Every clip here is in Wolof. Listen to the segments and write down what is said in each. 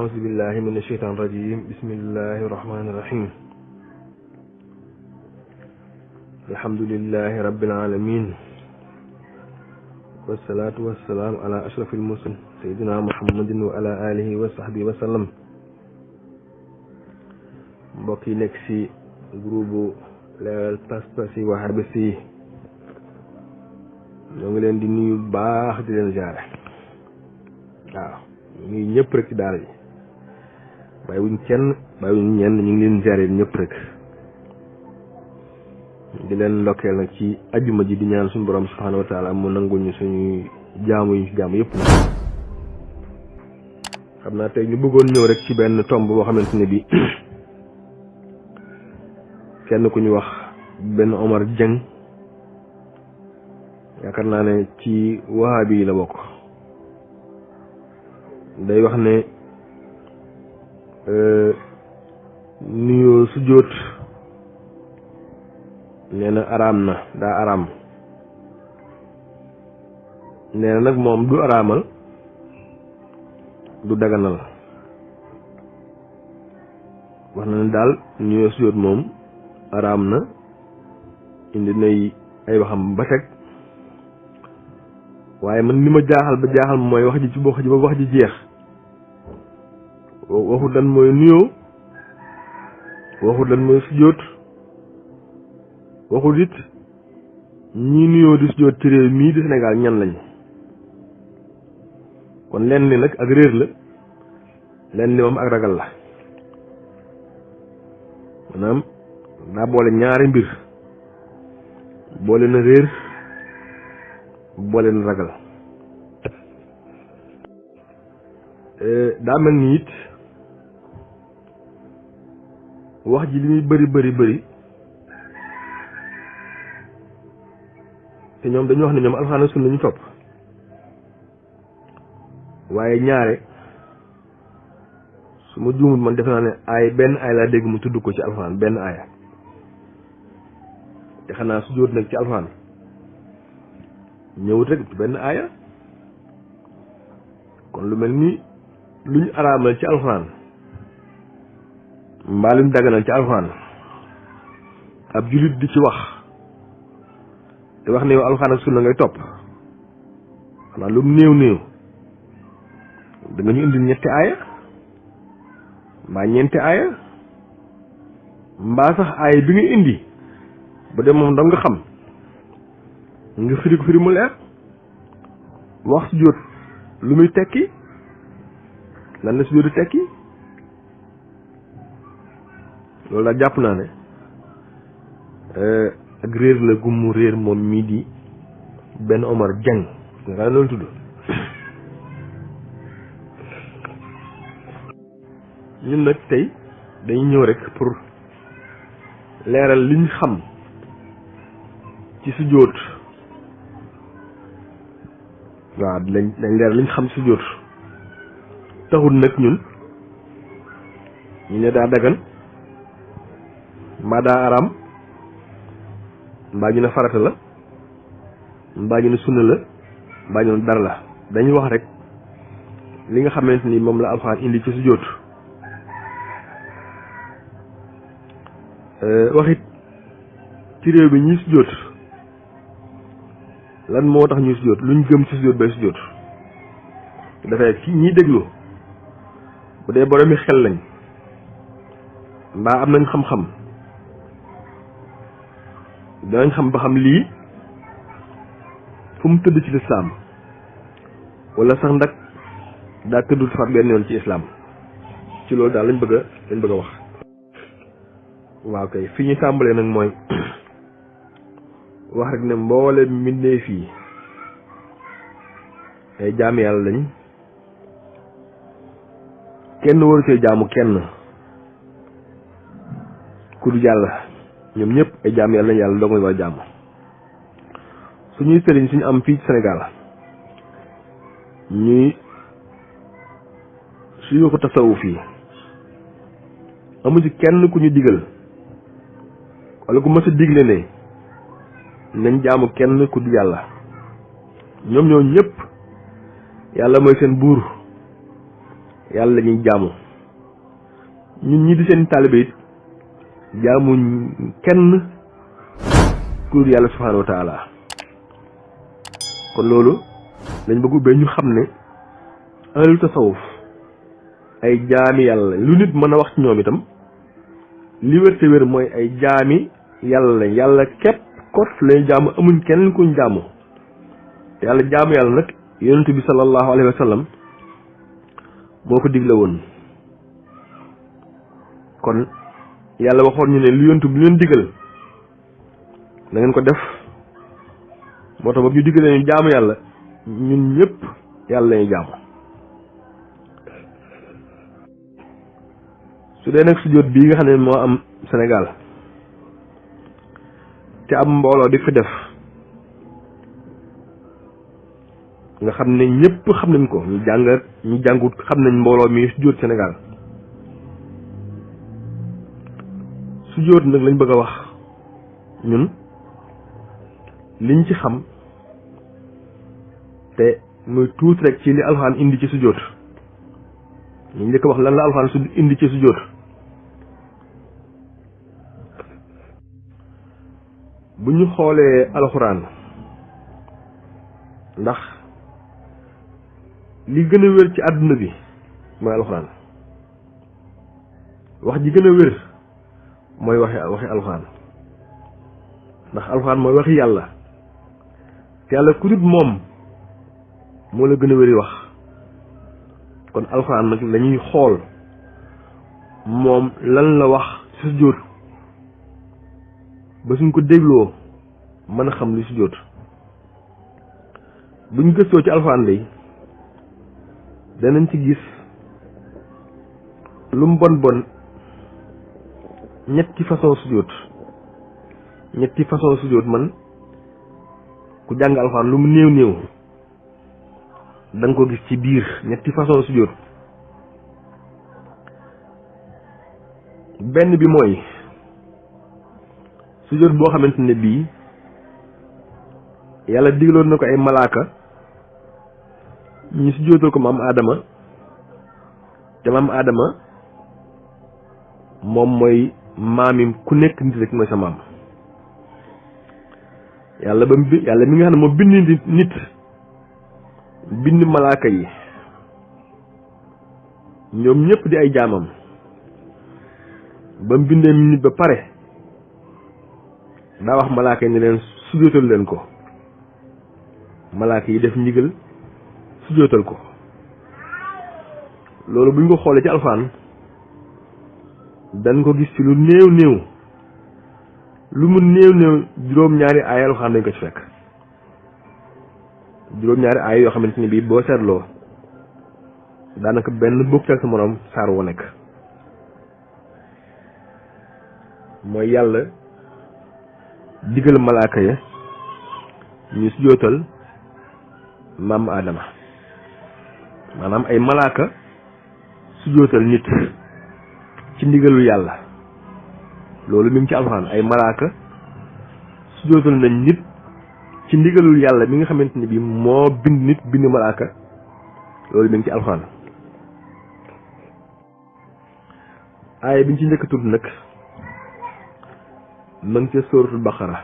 أعوذ بالله من الشيطان الرجيم بسم الله الرحمن الرحيم الحمد لله رب العالمين والصلاة والسلام على أشرف المرسلين سيدنا محمد وعلى آله وصحبه وسلم mbokk yi nekk ci groupe Leral Pas-Pas yi Wahabis yi ñoo ngi leen di nuyu baax di leen jaare waaw ñuy ñëpp rek ci daara ji bàyyiwuñ kenn bàyyiwuñ ñenn ñu ngi leen jaare ñëpp rek di leen ndokkeel nag ci ajjuma ji di ñaan suñu borom subhanahu wa taala mu nangul ñu suñu jaamu yi jaamu yëpp nag xam naa tey ñu bëggoon ñëw rek ci benn tomb boo xamante ne bi kenn ku ñu wax benn Omar Dieng yaakaar naa ne ci wahabi yi la bokk day wax ne nuyoo sujjóot nee na araam na daa araam nee na nag moom du araamal du daganal wax na ne daal nuyoo sujjóot moom araam na indi nay ay waxam ba teg waaye man li ma jaaxal ba jaaxal mooy wax ji ci bokk ji ba wax ji jeex waxut lan mooy nuyoo waxut lan mooy sujjóot waxut it ñii nuyoo di sujjóot ci réew mii di Sénégal ñan lañ kon lenn li nag ak réer la lenn li moom ak ragal la maanaam daa boole ñaari mbir boole na réer boole na ragal daa mel ni it wax ji li muy bëri te ñoom dañu wax ne ñoom alxuraan ak sunna ñu topp waaye ñaare su ma juumut man defe naa ne aay benn aay laa dégg mu tudd ko ci alxuraan benn aaya te xanaa su jóot nag ci alxuraan ñëwut rek benn aaya kon lu mel ni lu ñu araamal ci alxuraan mbaa lu ñu daganal ci alxuraan ab jullit di ci wax te wax ne yow alxuraan ak sunna ngay topp xanaa lu mu néew da nga ñu indil ñetti aaya mbaa ñeenti aaya mbaa sax aaya bi nga indi bu dee moom dam nga xam nga firi ko firi mu leer wax sujjóot lu muy tekki lan la sujjóot tekki loolu daal jàpp naa ne ak réer la gummu réer moom mii di benn Omar Dieng nga xam ne loolu tudd ñun nag tey dañuy ñëw rek pour leeral liñ xam ci sujjóot waaw dañ leeral liñ xam ci sujjóot taxul nag ñun ñu ne daa dagan mbaa daa araam mbaa ñu ne farata la mbaa ñu ne sunna la mbaa ñu ne dara la dañuy wax rek li nga xamante ni moom la alxuraan indi ci sujjóot waxit ci réew bi ñuy sujjóot lan moo tax ñuy sujjóot luñ gëm ci sujjóot bay sujjóot dafay ci ñiy déglu bu dee boroomi xel lañ mbaa am nañ xam-xam danañ xam ba xam lii fu mu tëdd ci lislaam wala sax ndax daa tëddul far benn yoon ci islaam ci loolu daal lañ bëgg a wax waaw kay fi ñu tàmbalee nag mooy wax rek ne mboole mbindeef yi ay jaami yàlla lañ kenn waru cee jaamu kenn ku du yàlla ñoom ñëpp ay jaami yàlla lañ yàlla doo nga war a jaamu suñuy sëriñ suñu am fii ci Sénégal ñuy suñu ko tasawuf yi amu ci kenn ku ñu digal wala ku mës a digle ne nañ jaamu kenn ku du yàlla ñoom ñoo ñëpp yàlla mooy seen buur yàlla ñuy jaamu ñun ñi di seen taalibe it jaamuñ kenn ku dul yàlla subhaanahu wa taala kon loolu lañ bëgg ubbee ñu xam ne ahlu tasawuf ay jaami yàlla lu nit mën a wax ci ñoom itam li wér te wér mooy ay jaami yàlla lañ yàlla képp kot lañ jaamu amuñ kenn kuñ jaamu te yàlla jaamu yàlla nag yonent bi sallallahu alayhi wa sallam moo ko digle woon kon yàlla waxoon ñu ne lu yonent bu leen digal na ngeen ko def moo tax ba ñu digalee ñu jaamu yàlla ñun ñëpp yàlla lañuy jaamu su dee nag sujjóot bii nga xam ne moo am Sénégal te am mbooloo di fi def nga xam ne ñëpp xam nañ ko ñu jàng ñu jàngut xam nañ mbooloo mi sujjóot Sénégal sujjóot nag lañ bëgg a wax ñun liñ ci xam te muy tuuti rek ci li alxuraan indi ci sujjóot ñu njëkk wax lan la alxuraan su indi ci sujjóot bu ñu xoolee alxuraan ndax li gën a wér ci àdduna bi mooy alxuraan wax ji gën a wér mooy waxi alxuraan ndax alxuraan mooy waxi yàlla te yàlla ku dut moom moo la gën a wéri wax kon alxuraan nag lañuy xool moom lan la wax ci sujjóot ba suñ ko dégloo mën a xam li sujjóot buñ gëstoo ci alxuraan day danañ ci gis lu mu bon bon ñetti façon sujjóot man ku jàng alxuraan lu mu néew néew da nga ko gis ci biir ñetti façon sujjóot benn bi mooy sujjóot boo xamante ne bii yàlla digloon na ko ay malaaka ñu sujjóotal ko maam Adama te maam Adama moom mooy maamim ku nekk nit rek mooy sa maam yàlla mi nga xam ne moo bind nit bind malaaka yi ñoom ñëpp di ay jaamam ba mu bindee nit ba pare daa wax malaaka yi ne leen sujjóotal leen ko malaaka yi def ndigal sujjóotal ko loolu bu ñu ko xoolee ci alxuraan dañ ko gis ci lu néew néew lu mu néew néew juróom-ñaari aaya alxuraan dañ ko ci fekk juróom-ñaari aaya yoo xamante ni bii boo seetloo daanaka benn bokk ak sa moroom saar woo nekk mooy yàlla digal malaaka ya ñu sujjóotal maam Adama maanaam ay malaaka sujjóotal nit ci ndigalu yàlla loolu mi ngi ci alxuraan ay malaaka sujjóotal nañ nit ci ndigalul yàlla mi nga xamante ni bii moo bind nit bind malaaka loolu mi ngi ci alxuraan aaya bi ñu ci njëkk a tudd nag ma ngi ca sóoratul baqara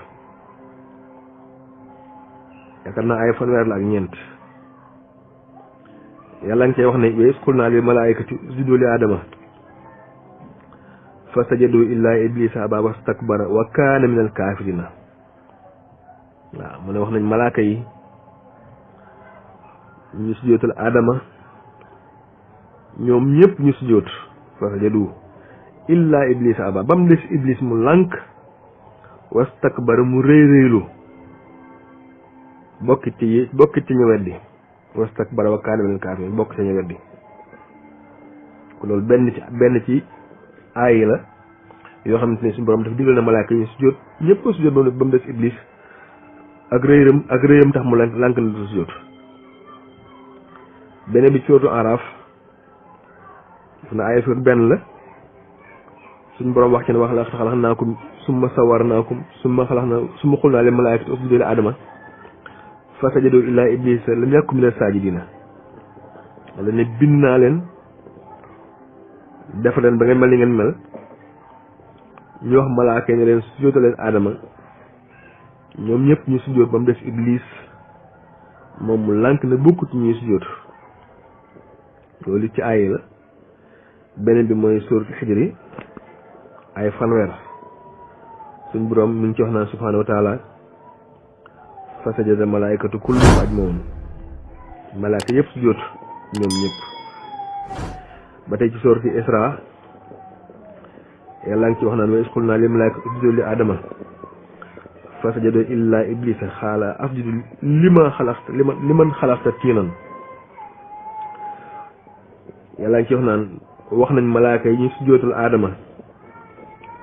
yaakaar naa ay fanweer la ak ñeent yàlla ngi cay wax ne wa iz qulnaa lil malaa'ikati usjudu li aadama fa sajadu illaa iblisa aba wastakbara wa kaana minal kaafiriina waaw mu ne wax nañ malaaka yi ñu sujjóotal aadama ñoom ñëpp ñu sujjóot fa sajadu illaa iblisa aba ba mu des iblis mu lànk wastakbara mu rëy rëylu bokkit ci ñu weddi wastakbara wa kaana minal kaafiriin bokk ci ñu weddi loolu benn ci aay la yoo xamante ne suñu borom dafa digal na malaaka yi sujjóot ñëpp a sujjóot ba mu des iblis ak rëyam tax mu lànk na du sujjóot beneen bi ci sóoratu Araaf na aaya suur benn la suñu borom wax ci ne wax la xalaqnaakum summa sawwarnaakum summa qulnaa lil malaa'ikati usjudu li aadama fa sajadu illaa iblisa lam yakun mina saajidiina wala ne bind naa leen def leen ba ngeen mel ni ngeen mel ñu wax malaaka yi ne leen sujjóotal leen aadama ñoom ñëpp ñu sujjóot ba mu des iblis moom mu lànk na bokkut ci ñuy sujjóot loolu ci aay la beneen bi mooy sóoratu xijri ay fanweer suñ boroom mi ngi ci wax naan subhaanahu wa taala fa sajada malaayikatu kulluhum ajmaun malaaka yëpp sujjóot ñoom ñëpp ba tey ci sóoratu Isra yàlla ngi ci wax naan wa iz qulnaa lil malaa'ikati usjudu li aadama fa sajadu illaa iblisa xaala asjudu liman xalaqta tiinan yàlla ngi ci wax naan wax nañ malaaka yi ñu sujjóotul aadama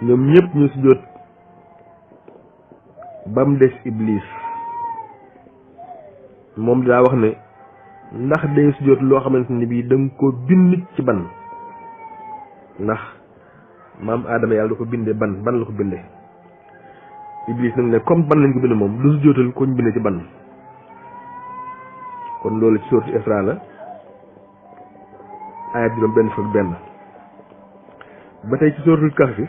ñoom ñëpp ñu sujjóot ba mu des iblis moom daa wax ne ndax day sujjóot loo xamante ni bii da nga ko bind ci ban ndax maam aadama yàlla da ko bindee ban la ko bindee iblis nag ne comme ban lañ ko bind moom lu sujjóotal ko ñu bindee ci ban kon loolu ci sourate Isra la ayat juróom benn fukk benn ba tey ci suratul Kahfi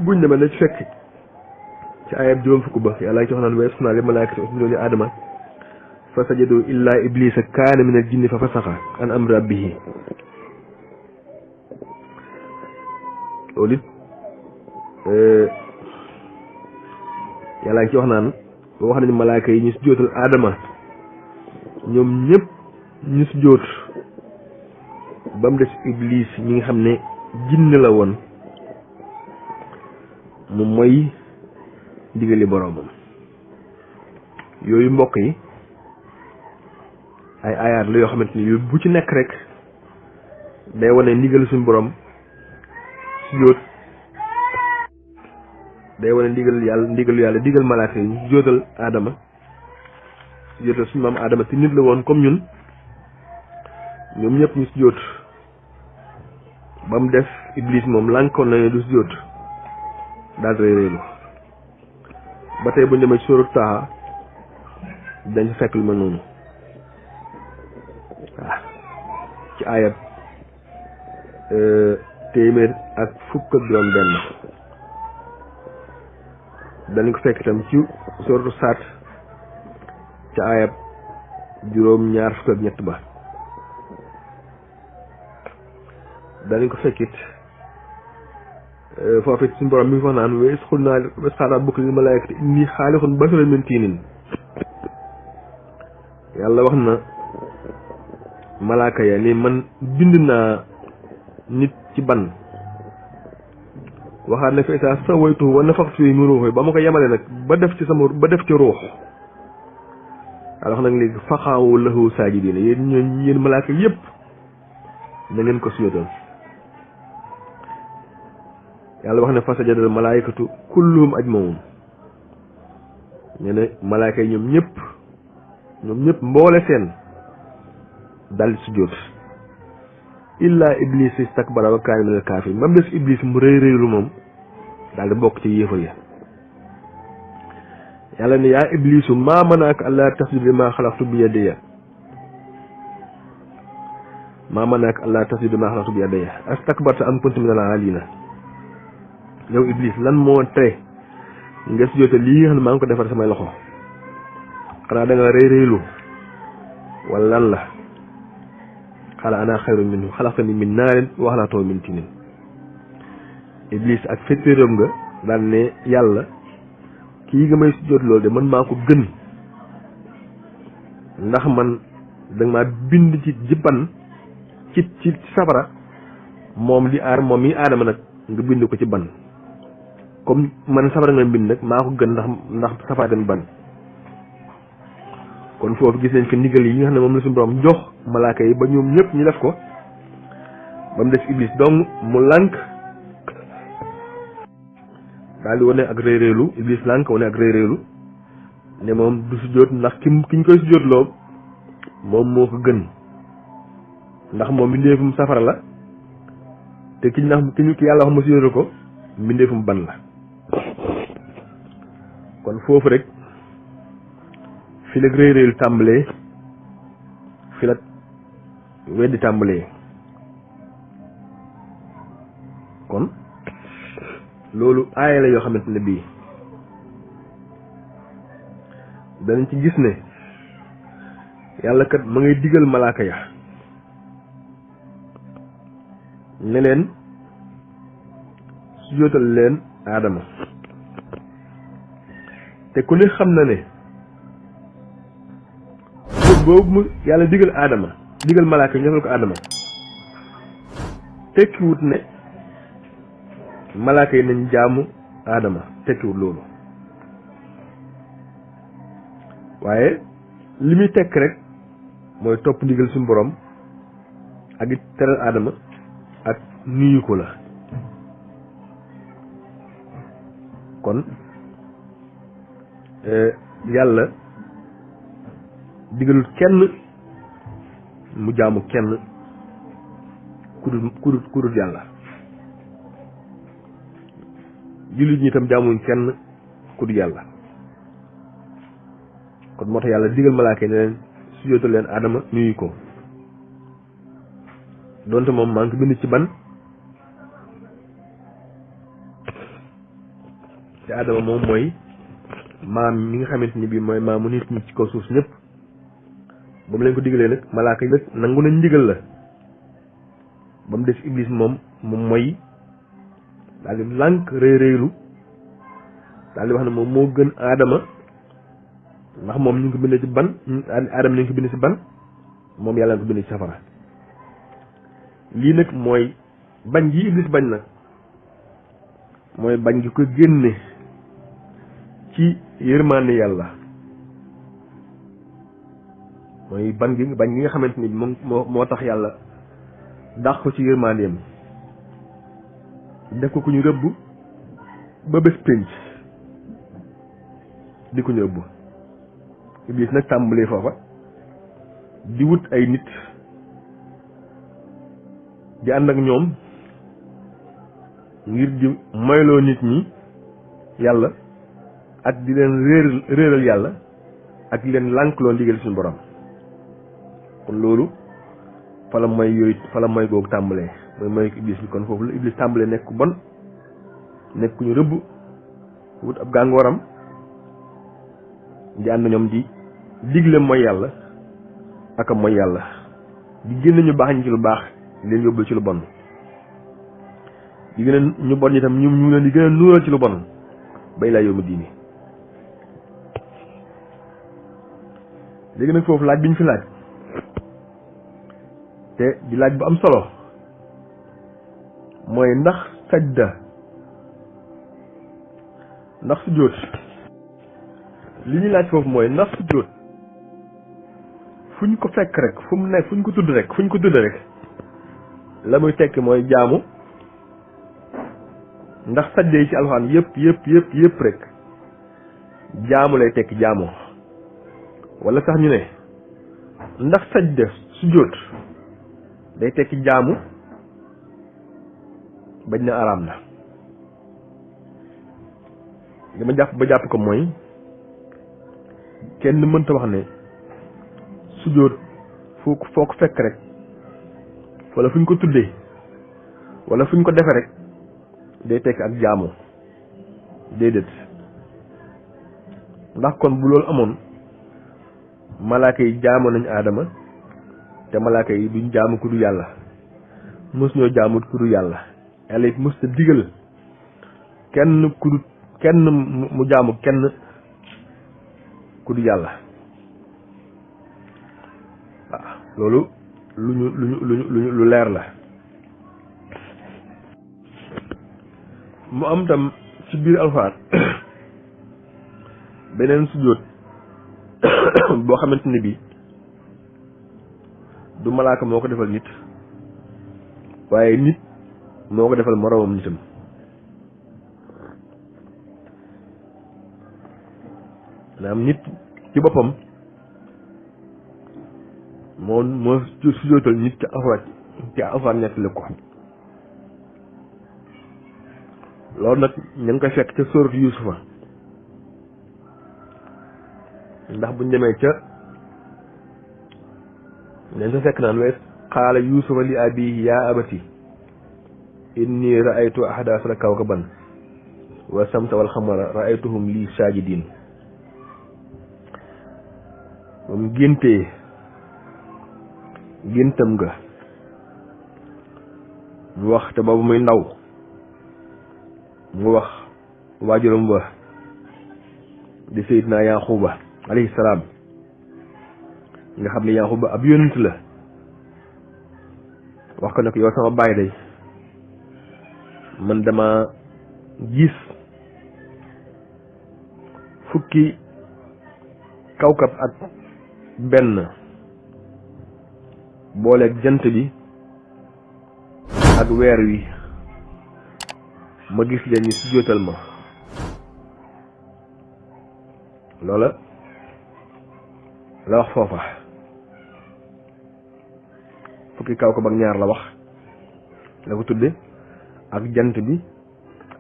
buñ demee na ci fekk ci ayat juróom fukk ba yàlla ngi ci wax naan wa iz qulnaa lil malaa'ikati usjudu li aadama fa sajadu illaa iblisa kaana minal jinni fa fasaqa an amri rabbihi loolu it yàlla ngi ci wax naan wax nañu malaaka yi ñu sujjóotal aadama ñoom ñëpp ñu sujjóot ba mu des iblis ñi nga xam ne jinne la woon mu mooy ndigali boroomam yooyu mbokk yi ay ayaat la yoo xamante ni bu ci nekk rek day wane ndigal suñu borom sujjóot day wane ndigalu yàlla digal malaaka yi ñu sujjóotal aadama sujjóotal suñu maam aadama te nit la woon comme ñun ñoom ñëpp ñu sujjóot ba mu def iblis moom lànkoon na ne du sujjóot daal di réeréelu ba tey bu ñu demee ci sóoratu Taaha dañ fa fekk lu mel noonu waaw ci ayat téeméer ak fukk ak juróom benn danañ ko fekk itam ci sóoratu Saat ci ayat juróom ñaar fukk ak ñett ba danañ ko fekkit foofu it suñu borom mi ngi wax naan wa iz qaala rabbuka lil malaa'ikati innii xaaliqun basharan min tiinin yàlla wax na malaaka ya ni man bind naa nit ci ban waxaat ne fa izaa sawaytuhu wa nafaxtu fiihi min ruuhi ba ma ko yemale nag ba def ci ruux yàlla wax nag léegi faqa'uu lahu saajidiina yéen malaaka yëpp na ngeen ko sujjóotal yàlla wax ne fa sajada malaayikatu kulluhum ajmaun ñu ne malaaka yi ñoom ñëpp mboole seen dal sujjóot illa iblis istakbara wa kaana minal kaafiriin ba mu des iblis mu rëy rëylu moom daal di bokk ci yéefar ya yàlla ne yaa iblisu maa manaaka allaa tasjuda limaa xalaqtu bi yadayya astakbarta am kunta minal aaliina yow iblis lan moo tere nga sujjóote lii nga xam ne maa ngi ko defar samay loxo xanaa da nga rëy rëylu wala lan la xaala ana xayrun minhu xalaqtanii min naarin wa xalaqtahu min tiinin iblis ak fettéeram nga daal ne yàlla kii nga may sujjóot loolu de man maa ko gën ndax man danga maa bind ci jibban ci safara moom mi aadama nag nga bind ko ci ban comme man safara nga bind nag maa ko gën ndax safara dem ban kon foofu gis nañ ko ndigal yi nga xam ne moom la suñu borom jox malaaka yi ba ñoom ñëpp ñu def ko ba mu def iblis dong mu lànk daal di wane ak réeréelu iblis lànk wane ak réeréelu ne moom du sujjóot ndax ki ñu koy sujjóotloo moom moo ko gën ndax moom mbindeefum safara la te ki yàlla wax ma sujjóotal ko mbindeefum ban la kon foofu rek fi la réeréelu tàmbalee fi la weddi tàmbalee kon loolu aaya la yoo xamante ne bii danañ ci gis ne yàlla kat ma ngay digal malaaka ya ne leen sujjóotal leen aadama te ku ne xam na ne boobu mu yàlla digal aadama digal malaaka yi ñu defal ko aadama tekkiwut ne malaaka yi nañ jaamu aadama tekkiwut loolu waaye li muy tekk rek mooy topp ndigal suñu borom ak it teral aadama ak nuyu ko la kon yàlla digalul kenn mu jaamu kenn kudut yàlla jullit ñi itam jaamuñ kenn kudut yàlla kon moo tax yàlla digal malaaka yi ne leen sujjóotal leen aadama nuyu ko donte moom maa ngi ko bind ci ban te aadama moom mooy maam mi nga xamante ni bii mooy maamu nit ñi ci kaw suuf ñëpp ba mu leen ko digalee nag malaaka yi nag nangu nañ ndigal la ba mu des iblis moom mooy daal di lànk rëy rëylu daal di wax ne moom moo gën aadama ndax moom ñu ngi ko bindee ci ban aadama ñu ngi ko bindee ci ban moom yàlla nga ko bindee ci safara lii nag mooy bañ gi iblis bañ nag mooy bañ gi ko génne ci yërmaande yàlla mooy bañ gi nga xamante ni moom moo tax yàlla dàq ko ci yërmaandeem def ko ku ñu rëbb ba bés pénc di ko ñu rëbb iblis nag tàmbalee foofa di wut ay nit di ànd ak ñoom ngir di moyloo nit ñi yàlla ak di leen réeral yàlla ak di leen lànkloo ndigal suñu borom kon loolu fala mooy googu tàmbalee mooy iblis bi kon foofu la iblis tàmbalee nekk ku bon nekk ku ñu rëbb wut ab gàngooram di ànd ñoom di digle mooy yàlla ak a mooy yàlla di génn ñu baax ñi ci lu baax leen yóbbul ci lu bon di gën a ñu bon itam ñu leen di gën a nuural ci lu bon bay laa yóbbu diini léegi nag foofu laaj bi ñu fi laaj te di laaj bu am solo mooy ndax sajda ndax sujjóot li ñuy laaj foofu mooy ndax sujjóot fu ñu ko fekk rek fu mu nekk fu ñu ko tudd rek la muy tekki mooy jaamu ndax sajda yi ci alxuraan yëpp rek jaamu lay tekki jaamu wala sax ñu ne ndax sajda sujjóot day tekki jaamu bañ na araam na li ma jàpp ko mooy kenn mënta wax ne sujjóot foo ko fekk rek wala fu ñu ko tuddee wala fu ñu ko defe rek day tekki ak jaamu déedéet ndax kon bu loolu amoon malaaka yi jaamu nañ aadama te malaaka yi duñ jaamu ku du yàlla mës ñoo jaamut ku du yàlla yàlla it mës ta digal kenn mu jaamu kenn ku du yàlla waaw loolu lu leer la mu am tam ci biir alxuraan beneen sujjóot boo xamante ne bii du malaaka moo ko defal nit waaye nit moo ko defal moroomam nitam maanaam nit ci boppam moo sujjóotal nit ci alxuraan nettali ko loolu nag ñu ngi koy fekk ca sóoratu Yuusufa ndax buñ demee ca dañ ko fekk naan wees qaala Yuusufa li abiihi yaa abati inni ra'aytu ahada asara kawkaban wa samsa wal xamara ra'aytuhum li sajidin moom géntam nga mu wax te boobu muy ndaw mu wax waajuram ba di Seydina Yaquba alayhi salaam nga xam ne Yaquba ab yonent la wax ko ne ko yow sama baay day man dama gis fukki kawkab ak benn booleeg jant bi ak weer wi ma gis leen ni sujjóotal ma loola la wax foofa fukki kawkab ak ñaar la wax la ko tudde ak jant bi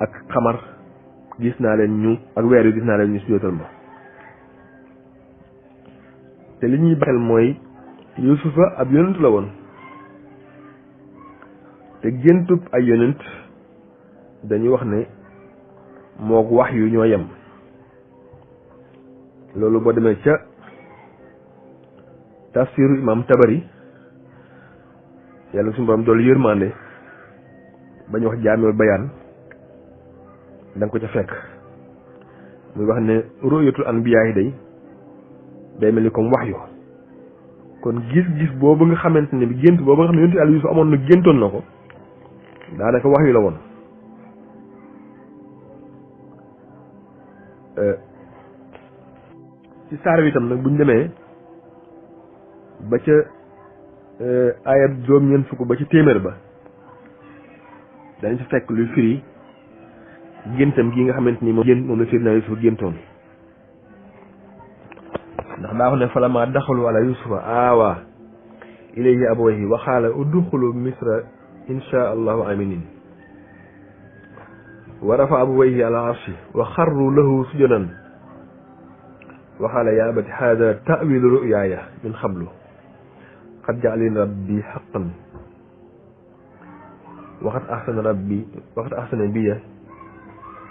ak xamar gis naa leen ñu ak weer wi gis naa leen ñu sujjóotal ma te li ñuy baxel mooy Yuusufa ab yonent la woon te géntub ay yonent dañuy wax ne mook wax yu ñoo yem loolu boo demee ca tafsiru imam Tabari yàlla suñu borom doolu yërmande bañ wax jaamiul bayaan da nga ko ca fekk muy wax ne ru'yatul anbiyaa yi day mel ni comme wax yu kon gis-gis boobu nga xamante ne bi gént boobu nga xam ne yonent Yàlla Yuusuf amoon na géntoon na ko daanaka wax yu la woon ci saar wi itam nag buñ demee ba ca ayat juróom-ñeent fukk ba ci téeméer ba dañ ci fekk luy firi géntam gi nga xamante ni moom la Seydina Yuusuf géntoon ndax daa wax ne falammaa daxalu ala yusufa aawaa ilayhi abawayhi wa qaala udxulu misra insha allahu aminin wa rafa abawayhi ala arshi wa xarru lahu sujadan wa qaala yaa abati haada ta'wiilu ru'yaaya min qablu qad ja'alani rabbi haqqan wa qad ahsana biyya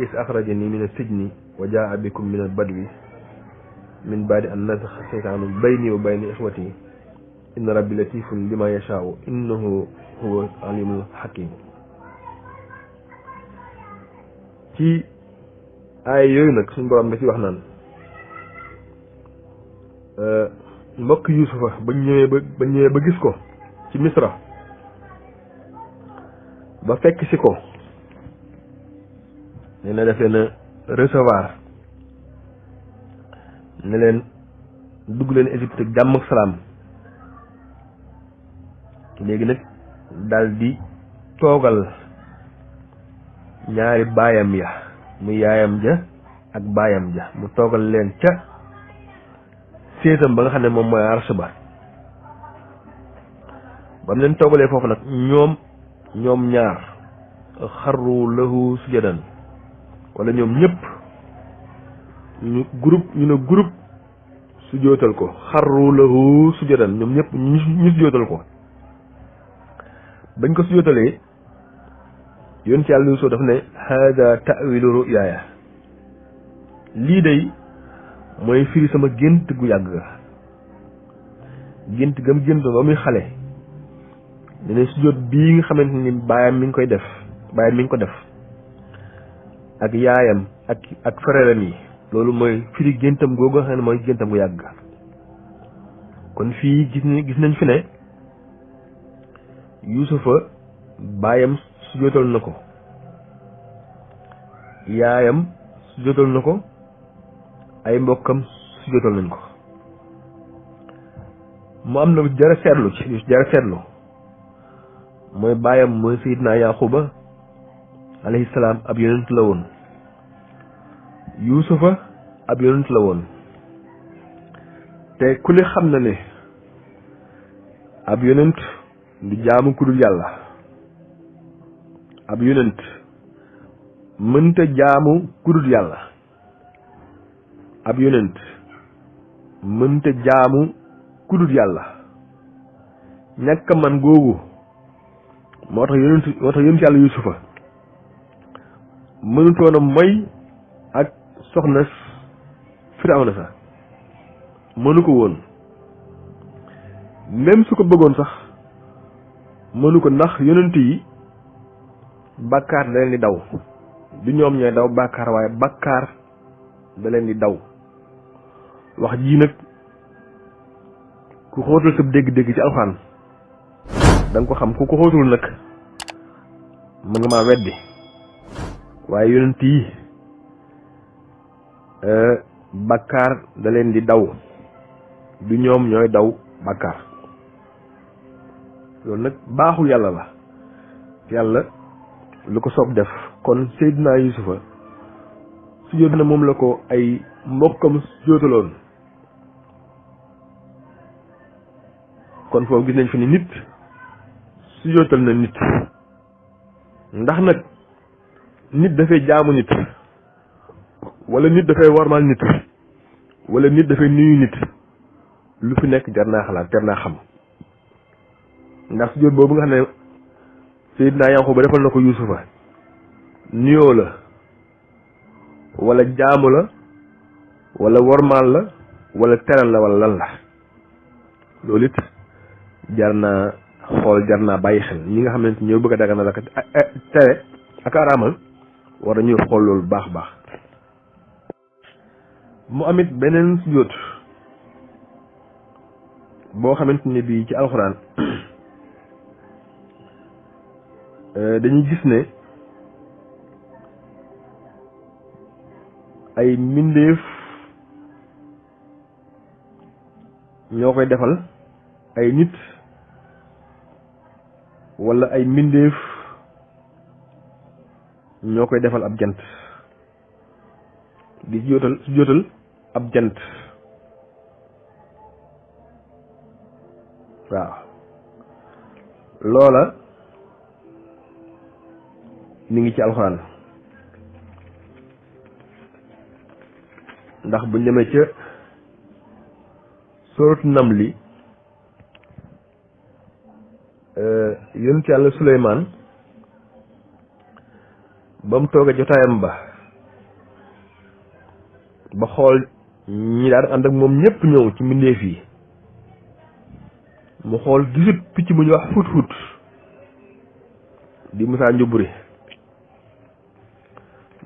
is axrajani min as-sijni wa jaa'a bikum min al-badwi min baadi an nazaxa seytaanu bayni wa bayni ixwati inna rabbi latifun lima yashaau innahu huwa alimul hakim ci ay yooyu nag suñ borom da ci wax naan mbokk Yuusufa ba ñëwee ba gis ko ci Misra ba fekk si ko nee na def leen a recevoir ne leen dugg leen Égypte jàmm ak salaam léegi nag daal di toogal ñaari baayam ya mu yaayam ja ak baayam ja mu toogal leen ca séetam ba nga xam ne moom mooy arsh ba ba mu leen toogalee foofu nag ñoom ñaar xarru lahu sujadan wala ñoom ñëpp ñu ne groupe sujootal ko xarru lahu sujadan ñoom ñëpp ñu sujootal ko bañ ko sujootalee yoon ci Yàlla Yuusuf daf ne hada ta'wilu ru'yaaya lii day mooy firi sama gént gu yàgg ga gént gam géntoon ba muy xale ne sujoot bii nga xamante ni baayam mi ngi ko def ak yaayam ak frèram yi loolu mooy firi géntam googu nga xam ne mooy géntam gu yàgg kon fii gis nañ fi ne Yuusufa baayam sujootal na ko yaayam sujootal na ko ay mbokkam sujootal nañ ko mu am na lu jara seetlu mooy baayam mooy Seydina Yaquba alayhi salaam ab yonent la woon Yuusufa ab yonent la woon te ku ne xam na ne ab yonent du jaamu ku dul yàlla ab yonent mënta jaamu ku dul yàlla ab yonent mënta jaamu ku dul yàlla ñàkk man googu moo tax yonent yàlla yusufa mënutoon a moy ak soxna Firawna sax mënu ko woon même su ko bëggoon sax mënu ko, ndax yonent yi bàkkaar da leen di daw, du ñoom ñooy daw bàkkaar waaye bàkkaar da leen di daw. wax jii nag ku xóotal sa dégg-dégg ci alxuraan da nga ko xam, ku ko xóotul nag mën nga maa weddi, waaye yonent yi bàkkaar da leen di daw, du ñoom ñooy daw bàkkaar. loolu nag baaxul yàlla la, yàlla lu ko soob def. kon Seydina Yusufa sujjóot na moom la ko ay mbokkam sujjóotaloon. kon foofu gis nañ fi ni nit sujjóotal na nit, ndax nag nit dafay jaamu nit, wala nit dafay warmal nit, wala nit dafay nuyu nit, lu fi nekk jar naa xalaat, jar naa xam. ndax sujjóot boobu nga xam ne Seydina Yanquba defal na ko Yusufa nuyoo la, wala jaamu la, wala wormaal la, wala teral la, wala lan la. loolu it jar naa xool, jar naa bàyyi xel. ñi nga xamante ñoo bëgg a daganal ak tere ak araamal war nañuy xool loolu baax baax. mu amit beneen sujjóot boo xamante ni bii ci alxuraan dañuy gis ne ay mbindeef ñoo koy defal ay nit, wala ay mbindeef ñoo koy defal ab jant, di sujjóotal ab jant. waaw loola mi ngi ci alxuraan, ndax buñ demee ca sooratu Namli yonent yàlla Suleymaan ba mu toog a jotaayam ba xool ñi daan ànd ak moom ñépp ñëw ci mbindeef yi, mu xool gisut picc mu ñu wax fut fut di Musaa Njuburi.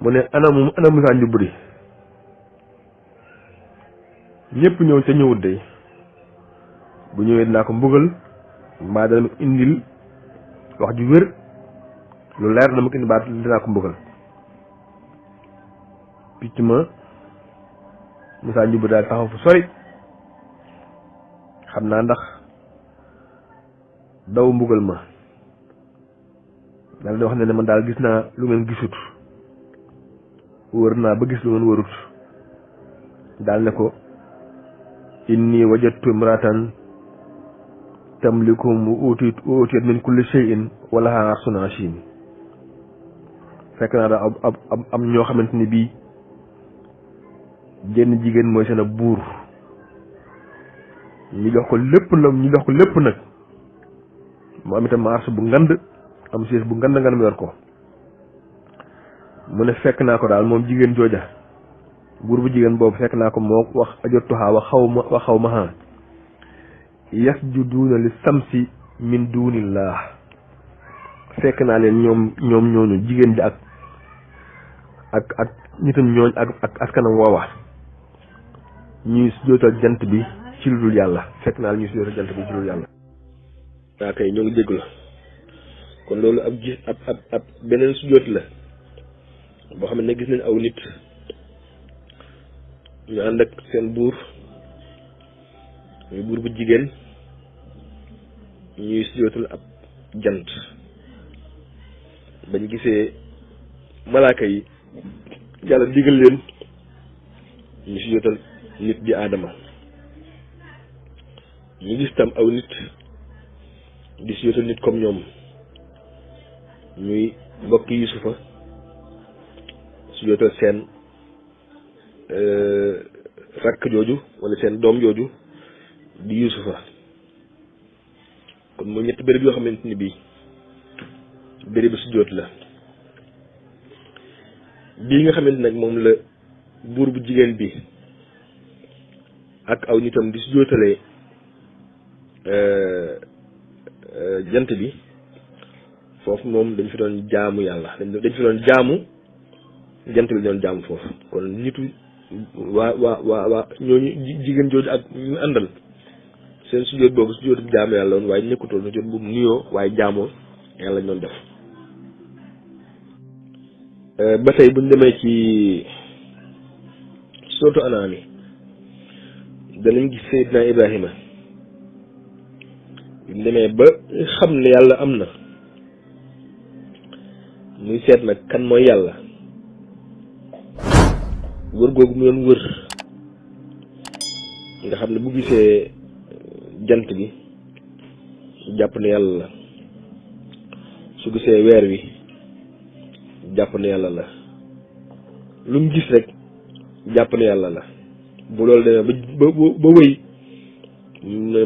mu ne ana Musaa Njuburi, ñépp ñëw ca ñëwut day, bu ñëwee dinaa ko mbugal, mbaa dana ma indil wax ju wér lu leer, dama ko indi baat dinaa ko mbugal. picc ma Musaa Njuburi daal taxaw fu sori, xam naa ndax daw mbugal ma, daal di wax ne man daal gis naa lu ngeen gisut, wër naa ba gis lu ngeen wërut. daal ne ko inni wajadtu imratan tamlikum wa utiyat min kulli shay'in wa laha arshun azim. fekk naa daal am ñoo xamante ni bii jenn jigéen mooy seen ab buur, ñu jox ko lépp nag mu am itam arsh bu ngand, am siis bu ngand mu yor ko. mu ne fekk naa ko daal moom jigéen jooja, buur bu jigéen boobu fekk naa ko moo wax ajottuhaa wa xawmahaa yasjuduuna li samsi min duunillah. fekk naa leen ñoom ñooñu jigéen ji ak nitam ñooñ ak askanam woowa ñuy sujjóotal jant bi ci lu dul yàlla. fekk naa leen ñuy sujjóotal jant bi ci lu dul yàlla. waa kay ñoo ngi dégg la. kon loolu ab beneen sujjóot la boo xam ne gis nañ aw nit ñu ànd ak seen buur, muy buur bu jigéen, ñuy sujjóotal ab jant. bañ gisee malaaka yi yàlla digal leen ñu sujjóotal nit di aadama, ñu gis tam aw nit di sujjóotal nit comme ñoom, ñuy mbokki Yusufa sujjóotal seen rakk jooju wala seen doom jooju di Yusufa. kon mooy ñetti béréb yoo xamante ni bii bérébu sujjóot la bii nga xamante nag moom la buur bu jigéen bi ak aw nitam di sujjóotalee jant bi foofu moom dañ fi doon jaamu yàlla dañ fi doon jaamu jant bi doon jaamu foofu kon nitu waa ñooñu jigéen jooju ak ñu àndal seen sujjóot boobu sujjóot bu jaamu yàlla woon waaye nekkutoon sujjóot bu nuyoo waaye jaamoo yàlla ñu doon def. ba tey buñ demee ci sootu Anaam danañ gis Seydina Ibrahima buñ demee ba xam ne yàlla am na muy seet nag kan mooy yàlla wër googu mu doon wër nga xam ne bu gisee jant bi jàpp ne yàlla la su gisee weer wi jàpp ne yàlla la lu mu gis rek jàpp ne yàlla la bu loolu demee ba wëy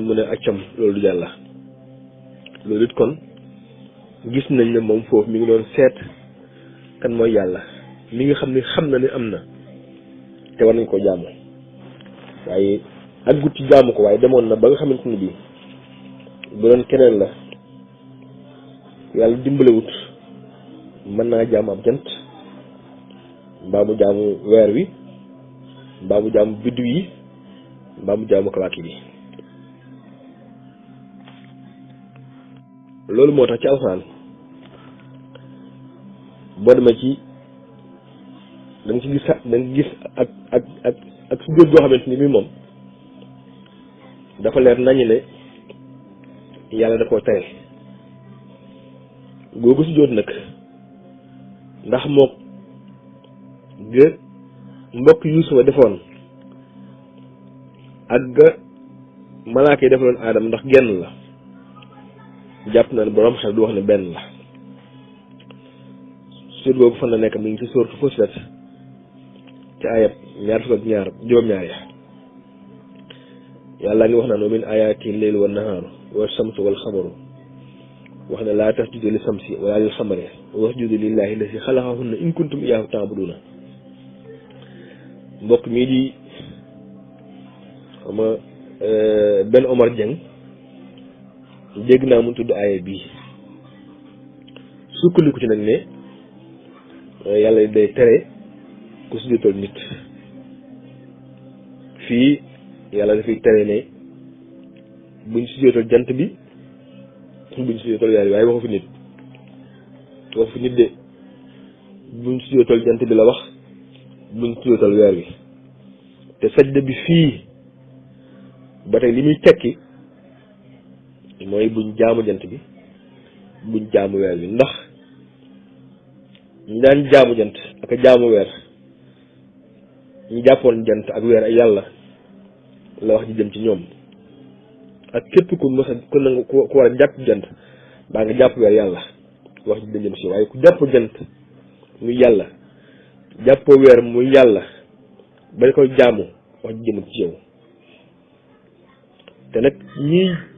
mu ne accam loolu du yàlla loolu it kon gis nañ ne moom foofu mi ngi doon seet kan mooy yàlla mi nga xam ne xam na ne am na te war nañ ko jaamu waaye ak gut ci jaamu ko waaye demoon na ba nga xamante ni bii bu doon keneen la yàlla dimbalewut mën naa jaamu ab jant mbaa mu jaamu weer wi mbaa mu jaamu biddiw yi mbaa mu jaamu kawaakib bi loolu moo tax ci alxuraan boo demee ci da nga ci gis ak sujjóot boo xamante ni bii moom dafa leer nañu ne yàlla da koo tere googu sujjóot nag ndax mook ga mbokk Yuusufa defoon ak ga malaaka yi defaloon aadama ndax genn la jàpp na ne borom xel du wax ne benn la sujjóot googu fan la nekk mi ngi ci sourate Fussilat ci ayat ñaar fukk ak ñaar juróom-ñaar ya yàlla ngi wax naan wa min ayaati leylu wa nahaaru wa shamsu wal xamaru wax ne laa tasjudu li samsi wala lil xamari wasjudu lillahi lasi xalaqahunna in kuntum iyaahu taabuduna mbokk mii di xama Ben Omar Dieng dégg naa mu tudd aaya bii sukkandiku ci nag ne yàlla day tere ku sujjóotal nit fii yàlla dafay tere ne buñ sujjóotal jant bi buñ sujjóotal weer bi waaye waxu fi nit de buñ sujjóotal jant bi la wax buñ sujjóotal weer wi te sajda bi fii ba tey li muy tekki mooy buñ jaamu jant bi buñ jaamu weer bi ndax ñu daan jaamu jant ak a jaamu weer ñu jàppoon jant ak weer ay yàlla la wax ji jëm ci ñoom ak képp ku mos a ku war a jàpp jant baa nga jàpp weer yàlla wax ji jëm ci waaye ku jàpp jant muy yàlla jàppoo weer muy yàlla ba koy jaamu wax ji jëm ci yow te nag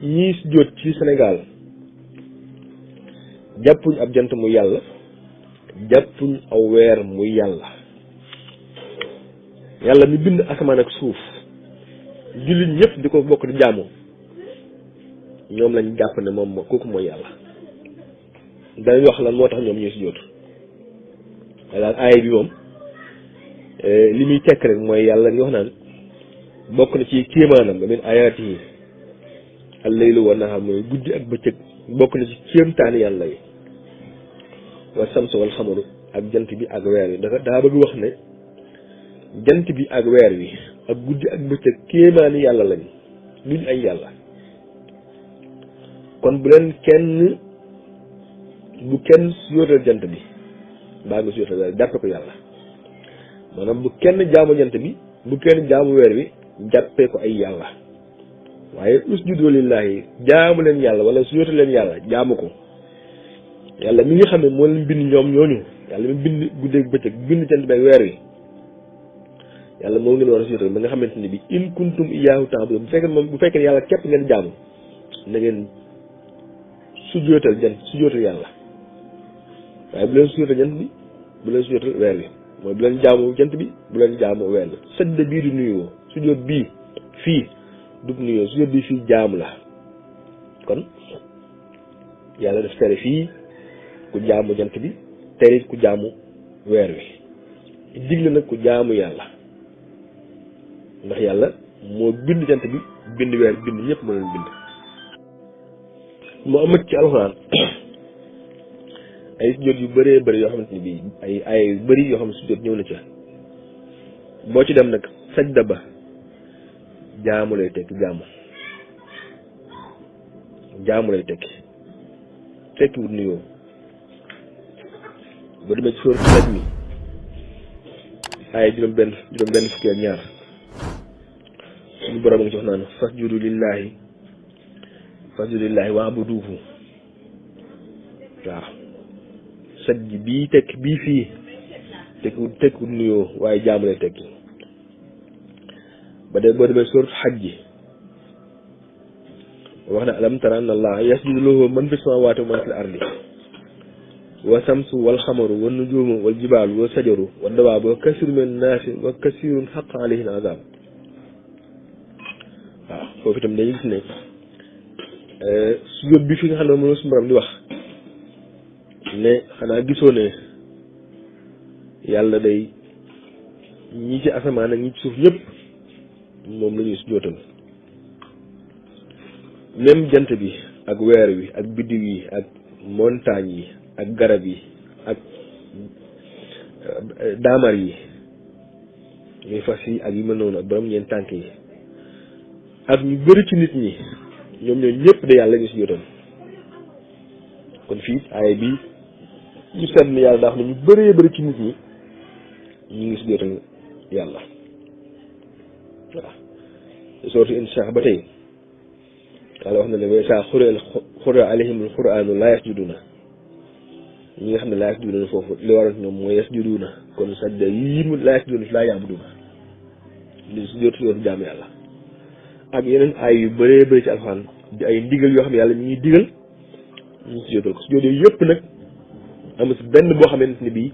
ñii sujjóot ci Sénégal jàppuñ ab jant muy yàlla jàppuñ aw weer muy yàlla yàlla mi bind asamaan ak suuf jullit ñëpp di ko bokk di jaamu ñoom lañ jàpp ne moom kooku mooy yàlla danañ wax lan moo tax ñoom ñuy sujjóot waaye daal aaya bi moom li muy tekk rek mooy yàlla ngi wax naan bokk na ci kéemaanam ba min ayaatihi al-laylu wa nahaar mooy guddi ak bëccëg bokk na ci kéemtaani yàlla yi wa samsu wal xamaru ak jant bi ak weer wi daa bëgg wax ne jant bi ak weer wi ak guddi ak bëccëg kéemaani yàlla lañ duñ ay yàlla kon bu kenn suyootal jant bi baa nga suyootal weer jàppe ko yàlla maanaam bu kenn jaamu jant bi bu kenn jaamu weer wi jàppee ko ay yàlla waaye usjudu lillahi jaamu leen yàlla wala suyootal leen yàlla jaamu ko yàlla mi nga xam ne moo leen bind ñoom ñooñu yàlla mi bind guddeeg bëccëg bind jant bi ak weer wi yàlla moo ngeen war a suyootal ba nga xamante ne bi in kuntum iyaahu ta'budun bu fekkee yàlla képp ngeen jaamu na ngeen sujootal jant sujootal yàlla waaye bu leen sujjóotal jant bi bu leen sujjóotal weer wi mooy bu leen jaamu jant bi bu leen jaamu weer wi sajda bii du nuyoo sujjóot bii fii du nuyoo sujjóot bii fii jaamu la kon yàlla def tere fii ku jaamu jant bi tere ku jaamu weer wi digle nag ku jaamu yàlla ndax yàlla moo bind jant bi bind weer bind ñëpp moo leen bind mu amat ci alxuraan ay sujjóot yu bëree bëri yoo xamante ni bii ay yu bëri yoo xam ne sujjóot ñëw na ca boo ci dem nag sajda ba jaamu lay tekki jaamu lay tekki wut nuyoo boo demee ci sóoratu Najm ay juróom benn fukki ak ñaar suñu borom a ngi ci wax naan fasjudu lillahi wa'buduhu waaw sajj bii tekki bii fii tekkiwut nuyoo waaye jaamu lay tekki boo demee sóoratu Hajj wax na alam tara anna allaha yasjudu lahu man fi samawati wa man fil ardi wa samsu wal xamaru wa nujumu wal jibaalu wa sajaru wa dawaabu wa kasiirun min naasi wa kasiirun xaqqa alayhi al-azaab waaw foofu itam dañuy gis ne sujjóot bi fi nga xam ne moom suñu borom di wax ne xanaa gisoo ne yàlla day ñi ci asamaan ak ñi ci suuf ñëpp moom la ñuy sujjóotal même jant bi ak weer wi ak biddiw yi ak montagne yi ak garab yi ak daamar yi ñuy fas yi ak yu mel noonu ak borom ñeen tànk yi ak ñu bëri ci nit ñi ñoom ñëpp de yàlla ñu si jotoon kon fii aaya bi ñu seet ni yàlla daa xam ne ñu bëree bëri ci nit ñi ñu ngi si jotoon yàlla waaw sooratu Inshaa ba tey yàlla wax na ne wa izaa quri'a alayhimul qur'aanu laa yasjuduuna ñi nga xam ne laa yasjuduuna foofu li waroon ñoom mooy yasjuduuna kon sajda yii mu laa yasjuduuna fi laa ya'buduuna li si jotu jaamu yàlla ak yeneen ay yu bëree bëri ci alxuraan di ay ndigal yoo xam ne yàlla mi ngi digal ñu si jotal ko si jot yooyu yëpp nag am si benn boo xamante ne bii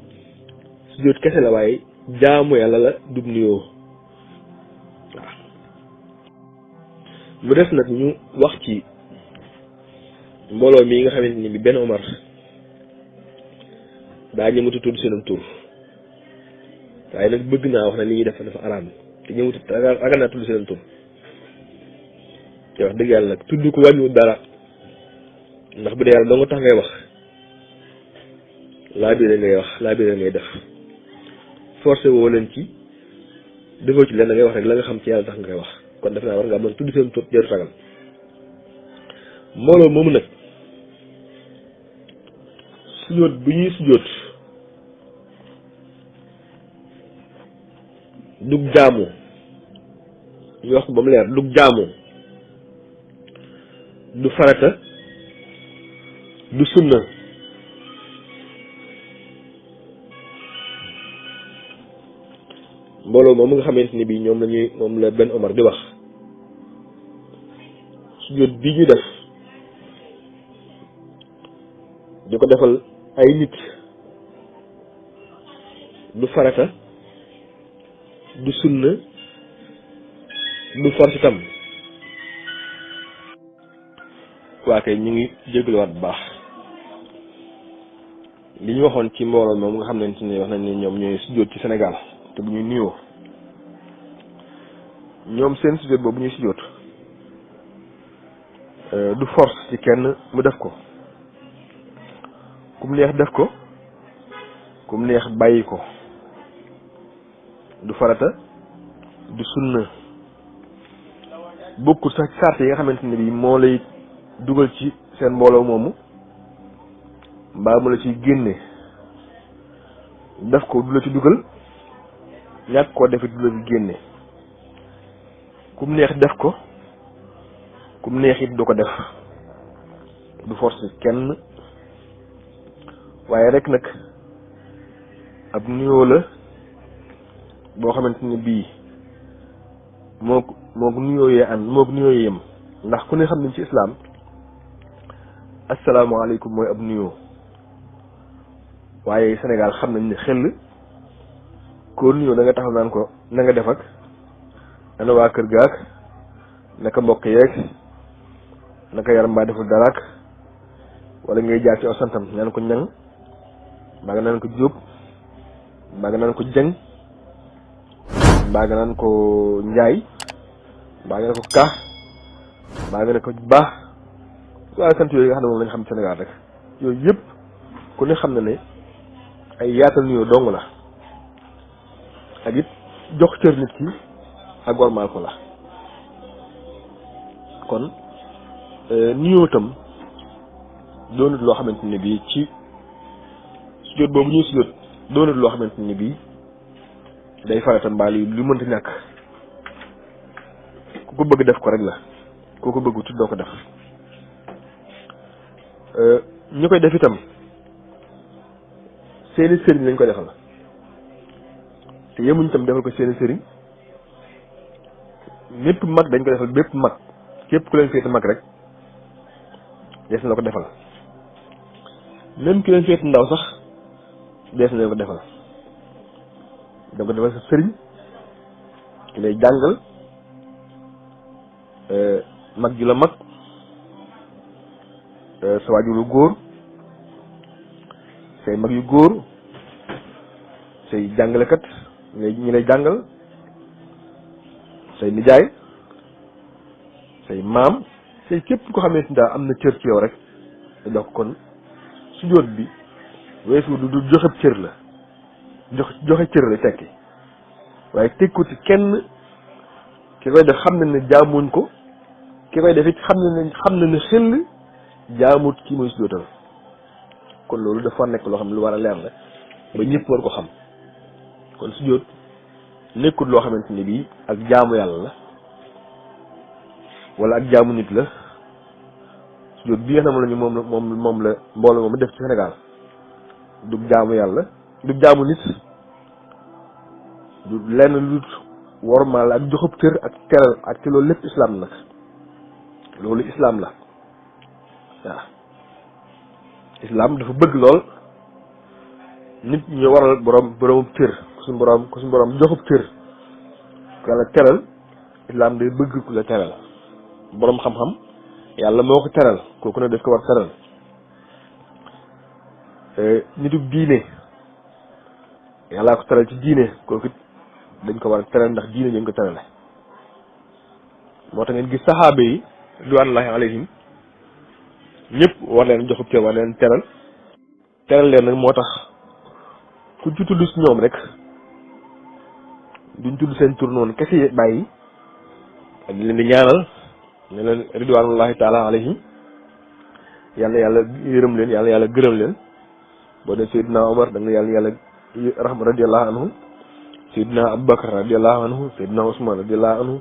si jot kese la waaye jaamu yàlla la dub nuyoo waaw mu des nag ñu wax ci mbooloo mii nga xamante ni bi benn Omar daa ñëmatu tudd seenam tur waaye nag bëgg naa wax ne li ñuy def dafa araam te ñëmatu ragal naa tudd seenam tur te wax dëgg yàlla nag tudd ko wàññiwut dara ndax bu dee yàlla doo nga tax ngay wax laa biire ngay wax laa biire ngay def forcé woo leen ci defoo ci leen da ngay wax rek la nga xam ci yàlla tax nga koy wax kon def naa war nga mën tudd seen tur jarut ragal mbooloo moomu nag sujjóot bu ñuy sujjóot dug jaamu ñu wax ko ba mu leer dug jaamu du farata du sunna mbooloo moom nga xamante ni bii moom la benn Omar di wax sujjóot bi ñu def di ko defal ay nit du farata du sunna du force tam waa kay ñu ngi jégaluwaat bu baax li ñu waxoon ci mbooloo moom nga xamante ni wax nañ ne ñoom ñooy sujjóot ci Sénégal te bu ñuy nuyoo ñoom seen sujjóot boobu ñuy sujjóot du force ci kenn mu def ko kum neex def ko kum neex bàyyi ko du farata du sunna bokkul sax sart yi nga xamante ne bii moo lay dugal ci seen mbooloo moomu mbaa mu la ciy génne def ko du la ci dugal ñàkk koo defee du la ci génne kum neex def ko kum neex it du ko def du force kenn waaye rek nag ab nuyoo la boo xamante ni bii mook nuyoo yee yem ndax ku ne xam ne ci islaam asalaamaaleykum mooy ab nuyoo waaye Sénégal xam nañ ne xel koo nuyoo da nga taxaw naan ko na nga def ak ana waa kër gaak naka mbokk yeeg naka yaram mbaa deful daraak wala ngay jaar ci aw santam naan ko ñang mbaa nga naan ko jóob mbaa nga naan ko jeng mbaa nga naan ko njaay mbaa nga ne ko ka mbaa nga ne ko baax waaye sant yooyu nga xam ne moom lañ xam Sénégal rek yooyu yëpp ku ne xam na ne ay yaatal nuyoo dong la ak it jox cër nit ki ak warmaal ko la kon nuyoo tam doonut loo xamante ne bii ci sujjóot boobu ñuy sujjóot doonut loo xamante ne bii day farata mbaal yi lu mënta ñàkk ku ko bëgg def ko rek la ku ko bëgg tuddoo ko def ñu koy def itam seeni sëriñ lañ ko defal te yemuñ itam defal ko seeni sëriñ mépp mag dañ ko defal bépp mag képp ku leen féete mag rek dees na la ko defal même ki leen féete ndaw sax dees na la ko defal da ko defal sa sëriñ ki lay jàngal mag ju la mag sa waajur yu góor say mag yu góor say jàngalekat ñi lay jàngal say nijaay say maam say képp ko xamante ni daal am na cër ci yow rek da jox kon sujjóot bi weesu du joxe cër la joxe cër la tekki waaye tekku ci kenn ki koy def xam na ne jaamuñ ko ki koy def it xam na ne xel jaamut ki muy sujjóotal kon loolu dafa nekk loo xam ne lu war a leer la ba ñëpp war ko xam kon sujjóot nekkul loo xamante ni bii ak jaamu yàlla la wala ak jaamu nit la sujjóot bi nga xam ne moom la mbooloo moom def ci Sénégal du jaamu yàlla du jaamu nit du lenn lu wormaal ak joxub cër ak teral ak ci loolu lépp islam nag loolu islam la waaw islam dafa bëgg lool nit ñu waral boromub cër ku suñu borom joxub cër ku yàlla teral islam day bëgg ku la teral borom xam-xam yàlla moo ko teral kooku ne daf ko war teral nitub diine yàllaa ko teral ci diine kooku dañ ko war a teral ndax diine ñu ko terale moo tax ngeen gis saxaaba yi ridwanullahi alayhim ñëpp war leen joxub cër war leen teral leen nag moo tax ku ci tudd si ñoom rek duñ tudd seen tur noonu kese bàyyi ak di leen di ñaanal ne leen ridwanullahi taala alayhim yàlla yërëm leen yàlla gërëm leen boo dee Seydina Omar da nga yàlla rahma radiyallahu anhu Seydina Abubakar radiyallahu anhu Seydina Ousmane radiyallahu anhu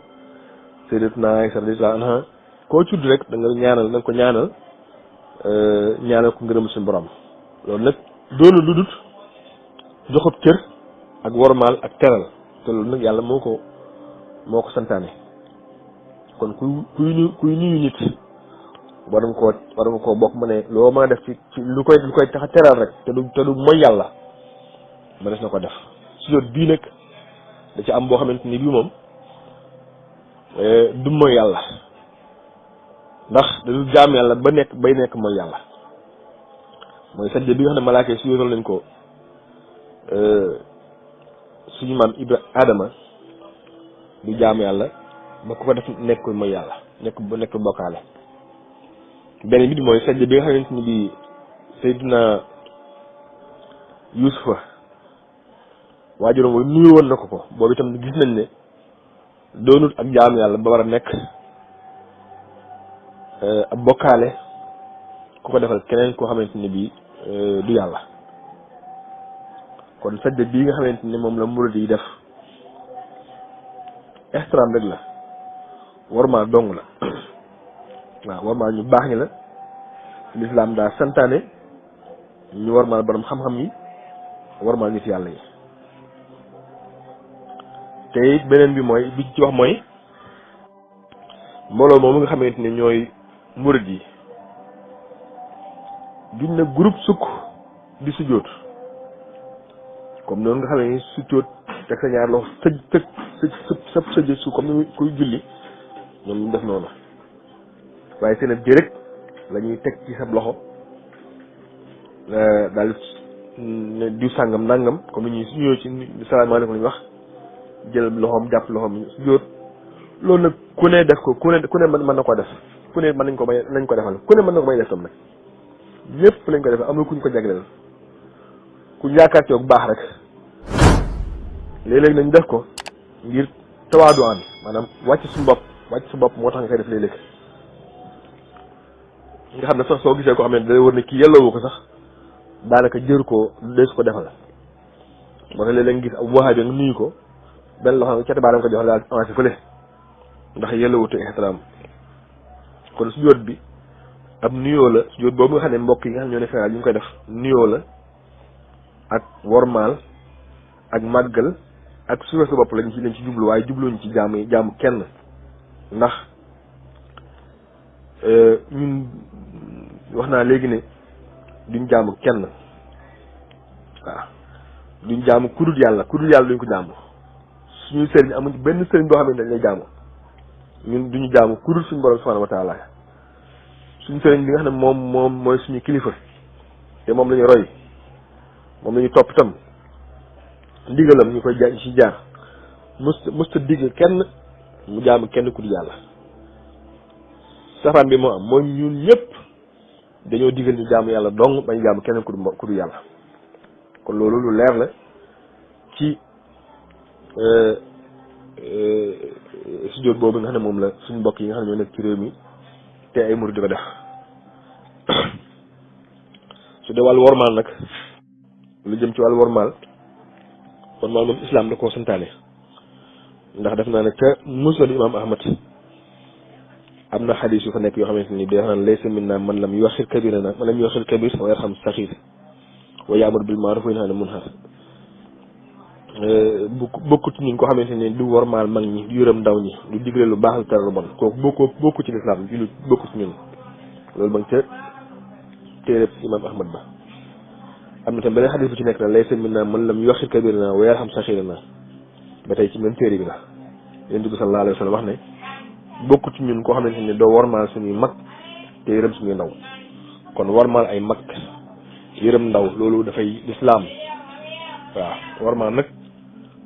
Seydatuna Aïsa radiyallahu anha koo tudd rek da nga ko ñaanal ko ngërëm suñu borom loolu nag doonu lu dut joxub cër ak wormaal ak teral te loolu nag yàlla moo ko santaane kon kuy nuyu nit war nga koo bokk ma ne loo mën a def ci lu koy tax a teral rek te du mooy yàlla ma des na ko def sujjóot bii nag da ci am boo xamante ni bii moom du mooy yàlla ndax dañu jaam yàlla bay nekk mooy yàlla mooy sajda bi nga xam ne malaaka yi sujjóotal nañ ko suñu maam Adama du jaam yàlla ba ku ko def nekk mooy yàlla nekk bokkaale beneen bi mooy sajda bi nga xamante ni bii Seydina Yuusufa waajuram mooy nuyu woon na ko boobu itam gis nañ ne doonut ak jaam yàlla ba war a nekk ab bokkaale ku ko defal keneen koo xamante ni bii du yàlla kon sajda bii nga xamante ni moom la murid yi def ihtiram rek la warmaa dong la waaw warmaa ñu baax ñi la lislaam daa santaane ñu warmaal borom xam-xam yi warmaal nit yàlla yi te it beneen bi mooy bi ci wax mooy mbooloo moom nga xamante ne ñooy murid yi duñ na groupe sukk di sujjóot comme noonu nga xamee ni sujjóot teg sa ñaar loxo sëj su comme ni kuy julli ñoom ñu def noonu waaye seen ab jërëg la ñuy teg ci sa loxo daal ne diw sàngam nangam comme ni ñuy ñëw ci salaamaaleykum la ñuy wax jël loxoom jàpp loxoom sujjóot loolu nag ku ne def ko ku ne mën na koo def ku ne mën nañ ko defal ku ne mën na ko may def tam nag ñëpp lañ ko defal amul kuñ ko jagleel ku yaakaar ci bu baax rek léeg-léeg nañ def ko ngir tawaadu an maanaam wàcc su bopp moo tax nga koy def léeg-léeg nga xam ne sax soo gisee ko xam ne da war ne kii yelloowu ko sax daanaka jër ko dees ko defal moo tax léeg-léeg nga gis ab waxaay bi nga nuyu ko benn loxo nga cati baaram ko jox daal avancé fële ndax yellowutu ihtiram kon sujjóot bi ab nuyoo la sujjóot boobu nga xam ne mbokk yi nga xam ñoo ne Sénégal ñu ngi koy def nuyoo la ak wormaal ak màggal ak suufee sa bopp lañ ci jublu waaye jubluñ ci jaamu kenn ndax ñun wax naa léegi ne duñ jaamu kenn waaw duñ jaamu kudul yàlla duñ ko jaamu suñu sëriñ amuñ benn sëriñ boo xam ne dañ lay jaamu ñun duñu jaamu kudul suñu borom subhanahu wa taala suñu sëriñ bi nga xam ne moom mooy suñu kilifa te moom la ñu roy moom la ñu topp itam ndigalam ñu koy ci jaar musta digg kenn mu jaamu kenn kudul yàlla safaan bi moo am mooy ñun ñëpp dañoo digal ñu jaamu yàlla dong bañ jaamu kenn kudul yàlla kon loolu lu leer la ci sujjóot boobu nga xam ne moom la suñ mbokk yi nga xam ne ñoo nekk ci réew mi te ay murid di ko def su dee wàllu wormaal nag lu jëm ci wàllu wormaal moom islam da koo santaane ndax def naa ne ca musnad imam ahmad am na xadis yu fa nekk yoo xamante ni day wax naan laysa minna man lam yuwaxir kabirana man lam yuwaxir kabir wa yarham saxiir wa yaamur bil maaruf wa yanha anil munkar bokkut ñun ko xamante ne du wormaal mag ñi du yërëm ndaw ñi du digle lu baax lu tere lu bon kooku bokku ci lislaam ju bokku ci ñun loolu ba nga ca téereb imam ahmad ba am na tam beneen xadis bu ci nekk na laysa minna man lam yuwaxir kabirana wa yarham saxiirana ba tey ci même téere bi la yonent bi sallallahu alayhi wa sallam wax ne bokku ci ñun koo xamante ne doo wormaal suñuy mag te yërëm suñuy ndaw kon wormaal ay mag yërëm ndaw loolu dafay lislaam waaw wormaal nag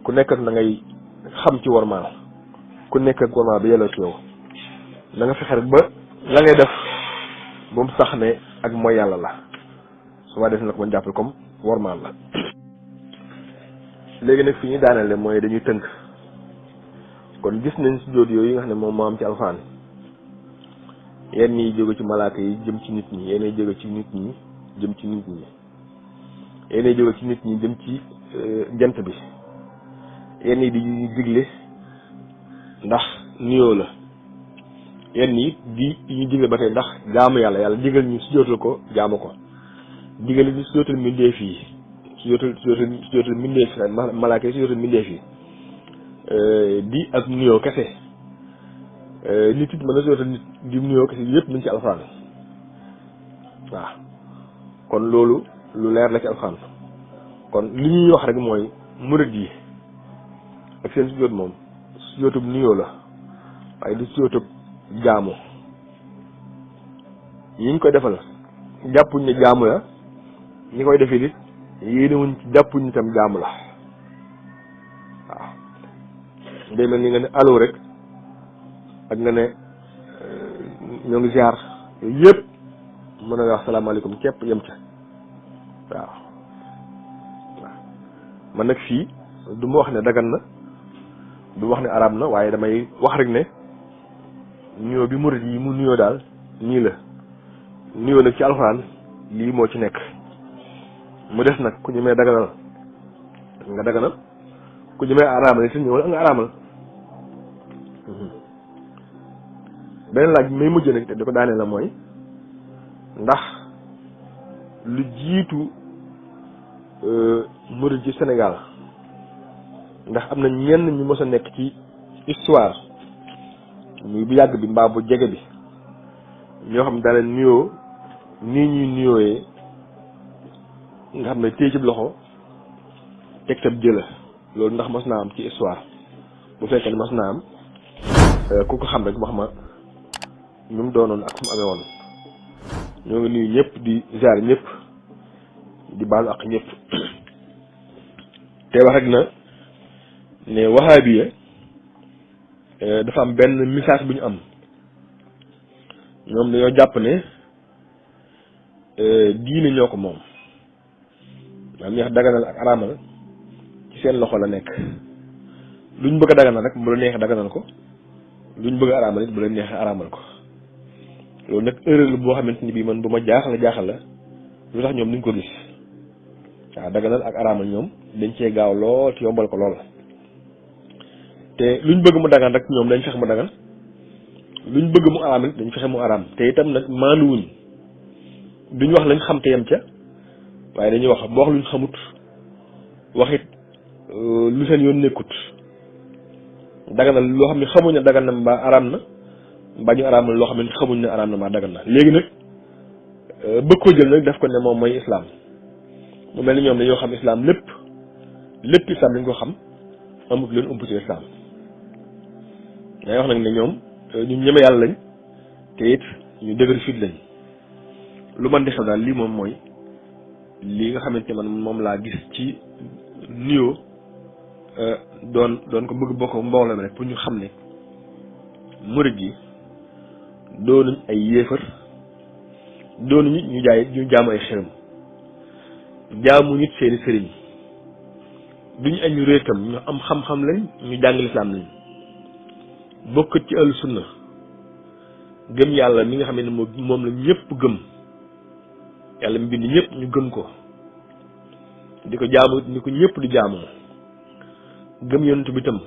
ku nekk ak na ngay xam ci wormaal ku nekk ak wormaal bi yelloo ci yow na nga fexe rek ba la ngay def bu mu sax ne ak mooy yàlla la su ma def na ko mën jàppale comme wormaal la léegi nag fi ñuy daanele mooy dañuy tënk kon gis nañ sujjóot yooyu nga xam ne moom moo am ci alxuraan yenn yi jóge ci malaaka yi jëm ci nit ñi yenn yi jóge ci nit ñi jëm ci nit ñi yenn yi jóge ci nit ñi jëm ci jant bi yenn yi di digle ndax nuyoo la yenn yi di ñu digle ba tey ndax jaamu yàlla digal ñu sujjóotal ko jaamu ko digal ñu sujjóotal mbindeef yi sujjóotal mbindeef yi malaaka yi sujjóotal mbindeef yi di ak nuyoo kese nit it mën na sujjóotal nit di nuyoo kese yëpp nañ ci alxuraan waaw kon loolu lu leer la ci alxuraan kon li ñuy wax rek mooy murid yi ak seen sujjóot moom sujjóotub nuyoo la waaye du sujjóotub jaamu yi ñu koy defal jàppuñ ne jaamu la ñi koy defee it yéenewuñ ci jàppuñ ne tam jaamu la waaw day mel ni nga ne allo rek ak nga ne ñoo ngi ziar yooyu yëpp mën a wax salaamaaleykum képp yem ca waaw man nag fii du ma wax ne dagan na du ma wax ne arab na waaye damay wax rek ne nuyoo bi murid yi mu nuyoo daal nii la nuyoo nag ci alxuraan lii moo ci nekk mu des nag ku ñu may daganal nga daganal ku ñu may araamal it ñëwal nga araamal beneen laaj bi may mujj nag te di ko daanee la mooy ndax lu jiitu murid ci Sénégal ndax am na ñenn ñu mës a nekk ci histoire muy bu yàgg bi mbaa bu jege bi ñoo xam daal nuyoo nii ñuy nuyooyee nga xam ne téye ci loxo teg tab jëla loolu ndax mas naa am ci histoire bu fekkee ne mas naa am ku ko xam rek wax ma ñu mu doonoon ak fu mu amee woon. ñoo ngi nuyu ñëpp di ziar ñëpp di baalu ak ñëpp te wax rek na ne wahabiya dafa am benn message bu ñu am ñoom dañoo jàpp ne diine ñoo ko moom maanaam ñax daganal ak araamal ci seen loxo la nekk luñ bëgg a daganal rek bu la neexee daganal ko luñ bëgg a araamal it bu la neexee araamal ko loolu nag erreur la boo xamante ni bii man bu ma jaaxal la lu tax ñoom duñ ko gis waaw daganal ak araamal ñoom dañ cee gaaw lool te yombal ko lool te luñ bëgg mu dagan rek ñoom dañ fexe mu dagan luñ bëgg mu araamal dañ fexe mu araam te itam nag maanduwuñ duñ wax lañ xam te yem ca waaye dañuy wax boo wax luñ xamut waxit lu seen yoon nekkut daganal loo xam ne xamuñ ne dagan na mbaa araam na mbaa ñu araamal loo xam ne xamuñ ne araam na mbaa dagan na léegi nag bëgg ko jël nag def ko ne moom mooy islam mu mel ni ñoom dañoo xam islam lépp islam dañ ko xam amut leen ëmp ci islam day wax nag ne ñoom ñu ñeme yàlla lañ te it ñu dëgër fit lañ lu man di xew daal lii moom mooy lii nga xamante man moom laa gis ci nuyoo doon ko bëgg bokk mbooloo mi rek pour ñu xam ne murid yi doonuñ ay yéefar doonuñu ñu jaamu ay xërëm jaamu nit seeni sëriñ duñu ay ñu réetam ñu am xam-xam lañ ñu jàng lislaam lañ bokk ci ahlu sunna gëm yàlla mi nga xam ne moom la ñëpp gëm yàlla mi bind ñëpp ñu gëm ko di ko jaamu ni ko ñëpp di jaamoo gëm yonent bi tam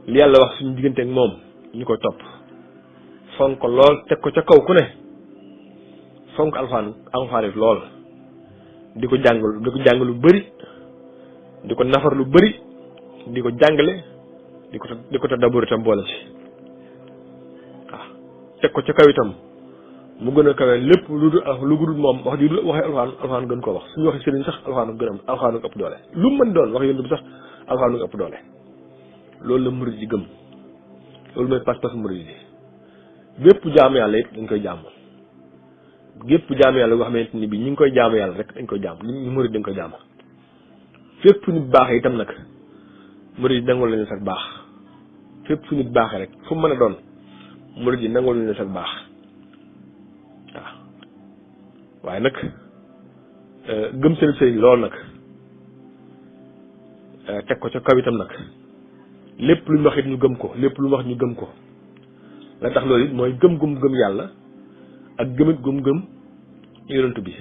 li yàlla wax suñu diggante ak moom ñu koy topp fonk ko lool teg ko ca kaw ku ne fonk alxuraan lool di ko jàng lu bari di ko nafar lu bari di ko jàngale di ko tadabbur itam boole ci waaw teg ko ca kaw itam mu gën a kawe lépp lu gudul moom wax di waxee alxuraan gën koo wax suñu waxee sëriñ sax alxuraan ëpp doole lu mu mën doon wax yonent bi sax alxuraan ëpp doole loolu la murid yi gëm loolu mooy pas-pas murid yi bépp jaamu yàlla it dañ koy jaamu gépp jaamu yàlla boo xamante ni bi ñi ngi koy jaamu yàlla rek dañ koy jaamu ñu murid dañ koy jaamu fépp fu nit baaxee itam nag murid yi nangul lañu sax baax fépp fu nit baaxee rek fu mu mën a doon murid yi nangul lañu sax baax waaw waaye nag gëm seen sëriñ lool nag teg ko ca kaw itam nag lépp lu ñu wax it ñu gëm ko lépp lu ñu wax ñu gëm ko la tax loolu it mooy gëm yàlla ak gëmit gëm yonent bi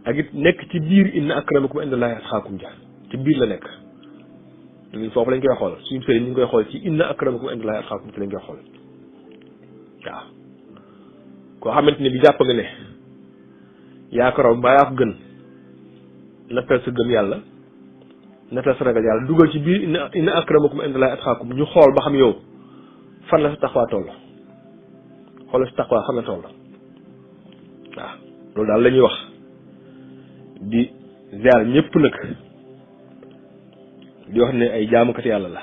ak it nekk ci biir inna akramakum indallahi atqaakum ja ci biir la nekk ñun foofu lañ koy xool suñu sëriñ ñu ngi koy xool ci inna akramakum indallahi atqaakum ci lañ koy xool waaw koo xamante ne bi jàpp nga ne yaa ko raw mbaa yaa ko gën nattal sa gëm yàlla nattal sa ragal yàlla dugal ci biir inna akramakum indallahi atqaakum ñu xool ba xam yow fan la sa taxawaa toll xoolal sa taxawaa fan la toll waaw loolu daal la ñuy wax di ziar ñëpp nag di wax ne ay jaamukat yàlla la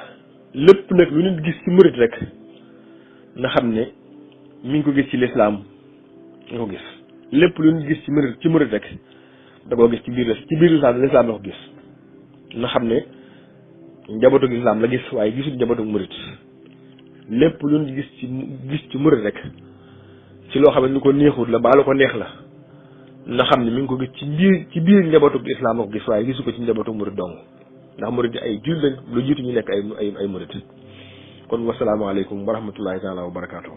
lépp nag lu nit gis ci murit rek na xam ne mi ngi ko gis ci lislaam nga ko gis lépp lu nit gis ci murit rek da koo gis ci biir lislaam la ko gis na xam ne njabootug lislaam la gis waaye gisul njabootug murit lépp lu nit gis ci murit rek ci loo xam ne lu ko neexut la baa lu ko neex la na xam ne mi ngi ko gis ci biir njabootug lislaam la ko gis waaye gisu ko ci njabootug murit dong ndax murit yi ay jul lañ lu jiitu ñu nekk ay murit kon wasalaamaaleykum wa rahmatullahi taala wa barakaatuhu